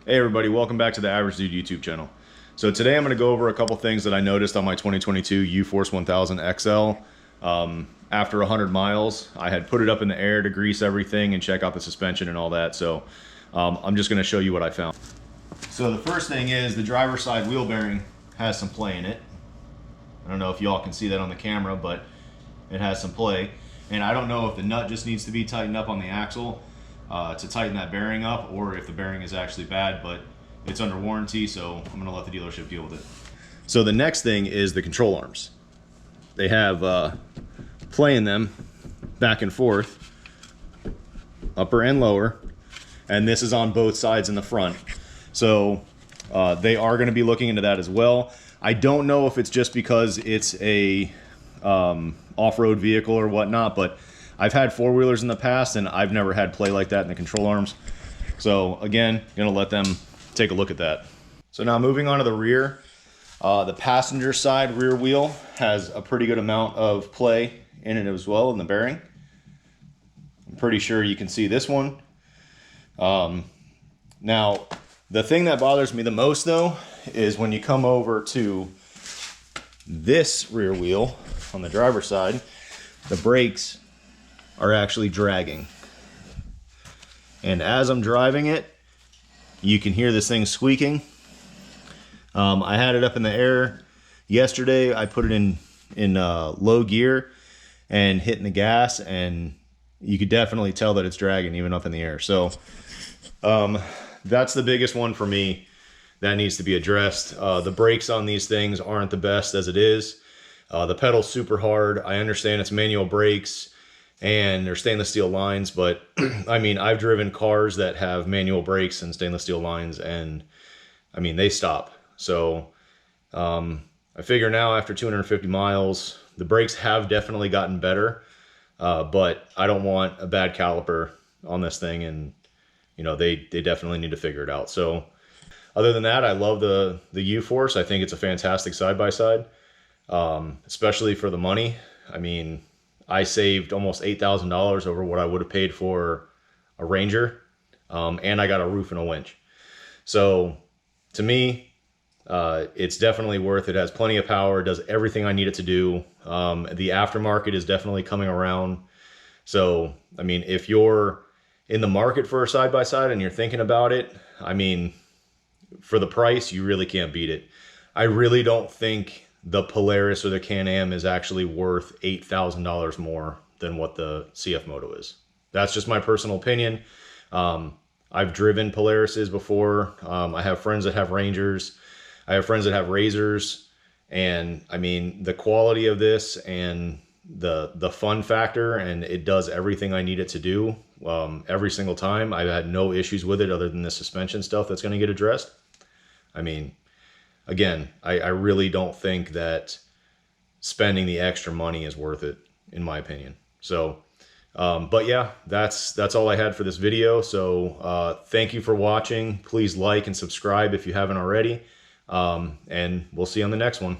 Hey everybody, welcome back to the Average Dude YouTube channel. So today I'm going to go over a couple things that I noticed on my 2022 UForce 1000 XL. After 100 miles, I had put it up in the air to grease everything and check out the suspension and all that. So I'm just going to show you what I found. So the first thing is the driver's side wheel bearing has some play in it. I don't know if y'all can see that on the camera, but it has some play. And I don't know if the nut just needs to be tightened up on the axle to tighten that bearing up, or if the bearing is actually bad, but it's under warranty, so I'm gonna let the dealership deal with it. So the next thing is the control arms. They have play in them back and forth, upper and lower, and this is on both sides in the front. So they are gonna be looking into that as well. I don't know if it's just because it's a off-road vehicle or whatnot, but I've had four-wheelers in the past and I've never had play like that in the control arms. So again, gonna let them take a look at that. So now moving on to the rear, the passenger side rear wheel has a pretty good amount of play in it as well in the bearing. I'm pretty sure you can see this one. Now, the thing that bothers me the most though is when you come over to this rear wheel on the driver's side, the brakes are actually dragging. And as I'm driving it, you can hear this thing squeaking. I had it up in the air yesterday. I put it in low gear and hitting the gas, and you could definitely tell that it's dragging even up in the air. So that's the biggest one for me that needs to be addressed. The brakes on these things aren't the best as it is. The pedal's super hard. I understand it's manual brakes and they're stainless steel lines, but I mean, I've driven cars that have manual brakes and stainless steel lines, and I mean, they stop. So I figure now after 250 miles, the brakes have definitely gotten better, but I don't want a bad caliper on this thing, and you know, they definitely need to figure it out. So other than that, I love the UForce. I think it's a fantastic side-by-side, especially for the money. I mean, I saved almost $8,000 over what I would have paid for a Ranger, and I got a roof and a winch. So to me, it's definitely worth it. It has plenty of power, does everything I need it to do. The aftermarket is definitely coming around. So, I mean, if you're in the market for a side-by-side and you're thinking about it, I mean, for the price, you really can't beat it. I really don't think the Polaris or the Can-Am is actually worth $8,000 more than what the CFMoto is. That's just my personal opinion. I've driven Polarises before. I have friends that have Rangers. I have friends that have Razors. And I mean, the quality of this and the fun factor, and it does everything I need it to do every single time. I've had no issues with it other than the suspension stuff that's going to get addressed. I mean, again, I really don't think that spending the extra money is worth it, in my opinion. So, but yeah, that's all I had for this video. So thank you for watching. Please like and subscribe if you haven't already. And we'll see you on the next one.